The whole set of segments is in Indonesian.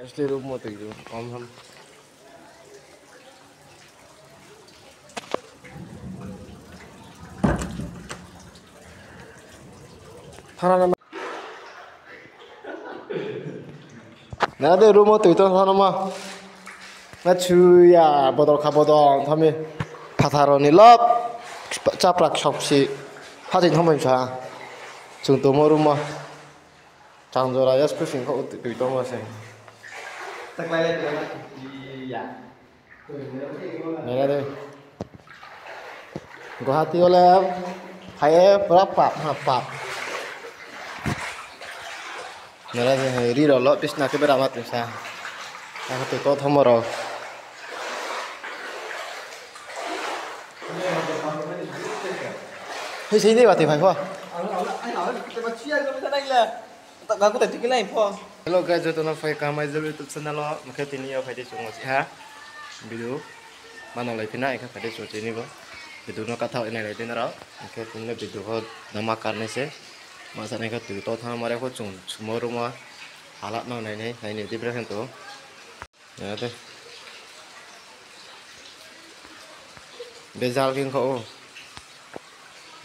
Asli rumah tuh itu, om. Sana nah ada rumah tuh itu sana mah. Nah cuya botol kabodong, kami pataro nilap, caprak shop si, ha진 한번 자. 정도 뭐 rumah. 장조라 야스프 싱거 tuh itu masih. Iya. Nah deh. Gua hati oleh, hai berapa apa? Nah deh, ri lo bis nak beramat bisa. Aku tuh kau thomoro. Hey sini berarti phải không? Anh nói cái mà chia cho cái này là tao có thể cái này không? Hello guys, ito na fay kamay sa YouTube channel lo. Makatini ya fay di sungo si ha. Video mana lai pina ika fay di so chini ba. Video no katha ina lai din ra. Makatini video ko nama karne se. Masa ne ka tu to tha mare ko chung sumoru ma halat na nai ni di bra to. Ya te. Bezal king ko.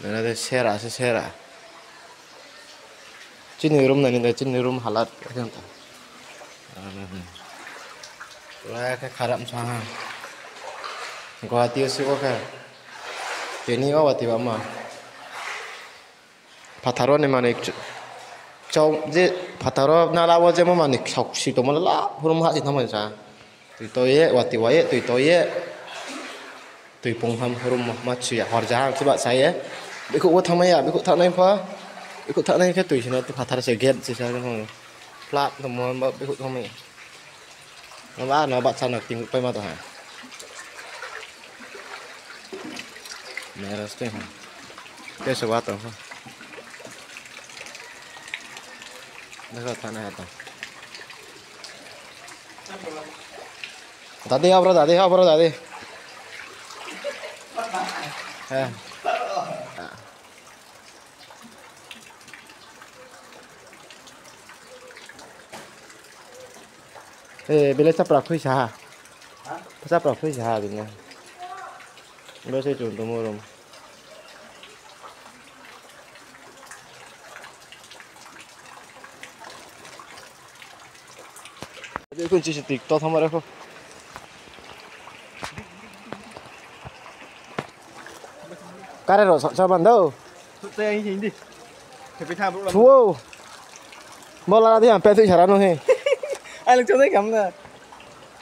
Na de sera se sera. Chini room na ni chini room halat kan ta. Wah, cái khá đậm sang. Gua tiêu sih kok. Ini kok wati bama. Pataro ni mana ikut. Cau je pataro nala waje mo mana saksi to mala hurum hati thaman sa. Tui toye wati waye tui toye. Tui pongham hurum machu ya harja coba saya. Ikut gua thamai ya, ikut tak naik pa. Ikut tak naik ke tui sini tu pataro seget sih saya kan. Plat temuan ikut thamai. Nó bắt sao nó tìm quay mà tao hả? Mẹ nó xem hả? Cái số bắt tao không? Nó có thằng này tao. Tadi apa tadi? Eh. Bila caprak khuy sa. Caprak khuy sa din na. Bila sa chun tumurum. Đây kun chỉ TikTok hamaरे को. Cái này rồi sao bạn đâu? Tụi anh nhìn đi. Phải tham lúc Chúa. Mau là đi làm pe tụi chả nó he. Anh lực cho thấy cắm nè.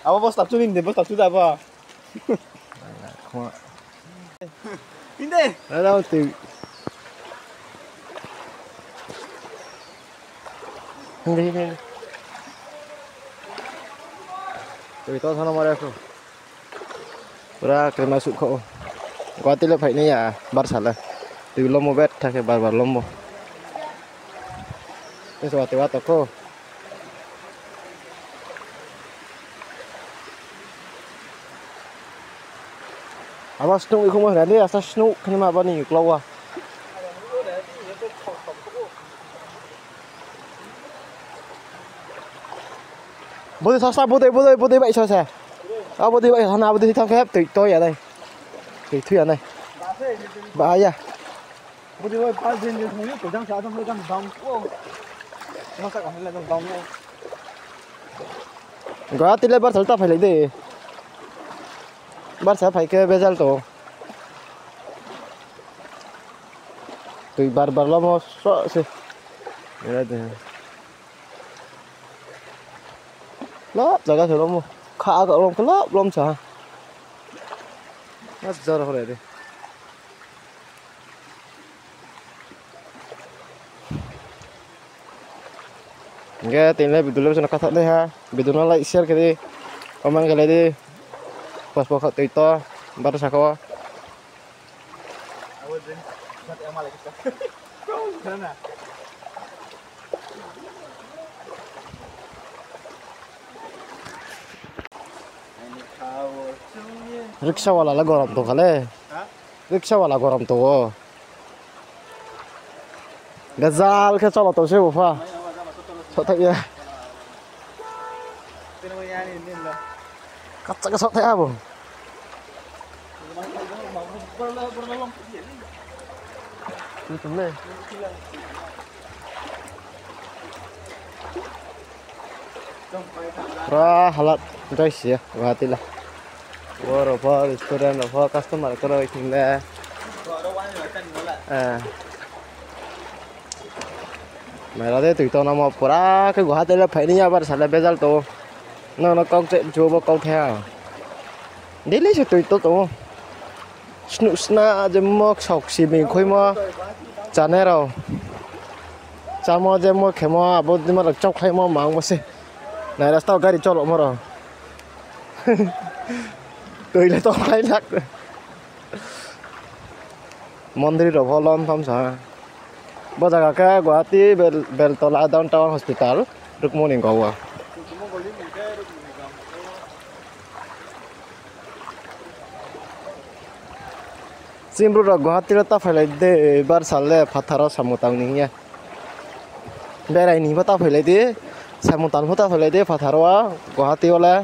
Bos tập trung đi, bos tập trung ra vào. Không ạ. Đi đây. Ở đâu từ. Đi. Từ to sana mare aku. Pura kena masuk kau. Gua tidak phải ni ya, bar salah. Từ lomo bet thake bar lomo. Ini suatu waktu ko. Apa snow không có đấy, sao snow khi mà bao nhiêu lâu à? Bố sao bố đây vậy sao xe? Bố đây vậy thằng nào bố đây thằng khép tụi tôi ở đây, tụi Thủy ở đây. Bà ai à? Bố đây ba dân như thống nhất của trang xã trong hơi trang đồng. Nó sẽ còn là đồng đồng thôi. Có tí lên bắt thử ta phải lấy gì? Bắt sẽ phải cái bezel tổ. Tụi bar lo mau sok sih. Ya deh. Lop jaga thử lo khá gỡ lom cái lop lom chả. Nó giờ rồi đấy đi. Nghe tin lên video lên cho nó cắt thật đấy ha. Video nó like share cái đi. Comment cái này đi. Pas pokok tu itu baru sakawa. Awalnya nanti yang malah kita. Kau mana? Rickshaw wala la goram to kale. Rickshaw wala goram to. Gazal ke chalo to se ufa. So tak ya. Kacak kesok teh apa? Itu nih. halat guys ya, hati lah. Wah, restoran, customer kalau ini lah. Mày đấy tụi tôi nó một bữa cái quả đây là phải đi nha bạn sản là bây giờ tôi nó con chạy chùa bao con theo đấy lấy cho tụi tôi snusna jem mo sọc xì mình khơi mo chán hết rồi cha mo jem mo khem mo abo đi mà được chọc khay mo mang mo xí này là tao cái đi cho lộ mo rồi tụi lại tao khay lắc মন্দির ভলন থামসা বজাগা কা গুৱাহাটী Beltala down town hospital रुकमनि गावा सिमरु गुवाहाटी ता फैलाय दे एबार साले फाथाराव सामुतां निया बेरायनि बता फैलाय दे सामुतान बता फैलाय दे फाथाराव गुवाहाटी वाला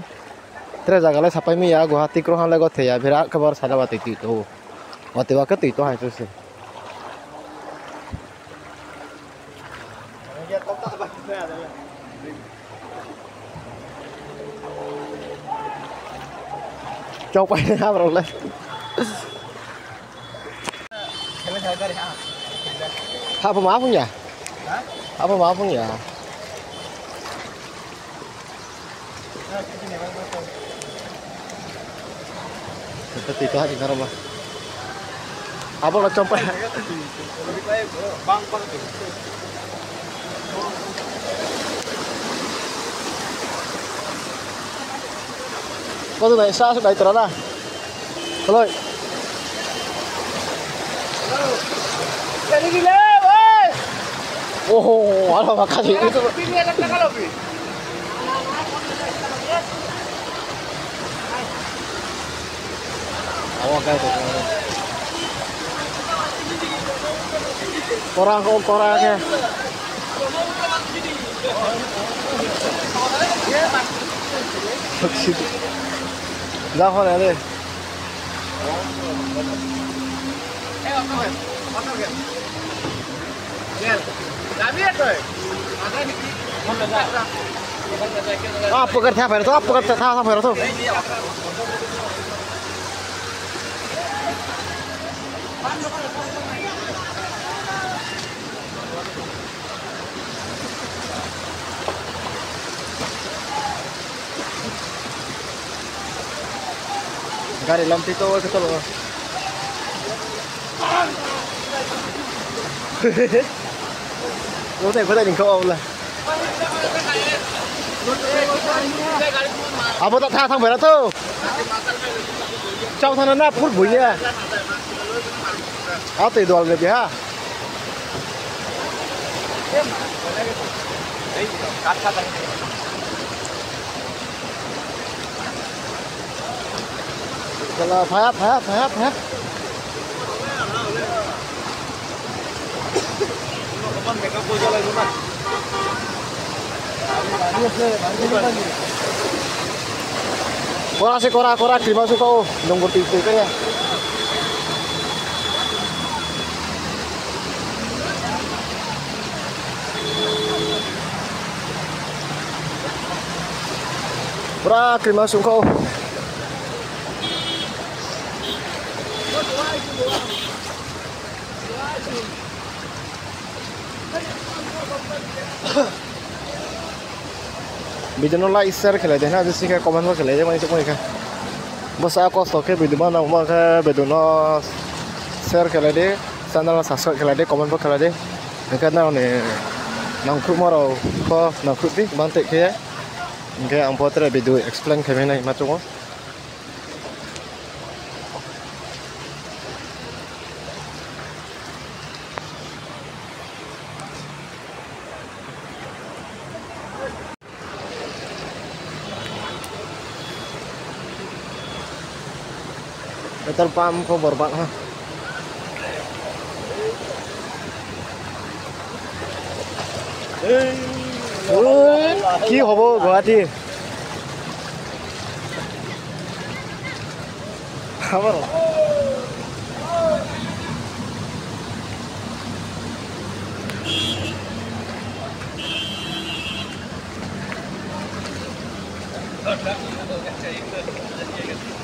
त्रे जागाले सापाय मिया गुवाहाटी क्रहाले गथेया बिराद खबर सालाबाति तितो Wati ke itu hai terus. Coba ini apa boleh? Apa maaf ya? Apa maaf ya? Kita itu aja karena apa lo coba? Có từ này xa xuống đây từ đó ra. Rồi. Jadi gila, boy. Oh, ala makasih itu. Awak kayak itu. Korang-korangnya. Dah kau ni. Apa kerja apa itu? Apa kerja apa itu? Gari lam tito ke tolo. Lo teh kota ni kau lah. Apa tak tha thang phải tu? Trong thang na phút buổi nha. Áo tì đồ người ha. Kalau phép. Kora terima suka nunggu tipu ya. Terima suka. Video like share खेला देना जैसे कि कमेंट में खेला जाए मैं इसको नहीं बस आपको स्टॉक के वीडियो में ना उम्र वीडियो ना share खेला दे channel subscribe खेला दे कमेंट पर खेला दे निकाल ना उन्हें नंखुर मारो को नंखुर भी bantek के इनके हम बहुत तरह वीडियो explain खेमे नहीं macam petrol pump ko berbat ha কি হবো Guwahati Apa? Tidak, tidak, tidak, tidak, tidak, tidak, tidak,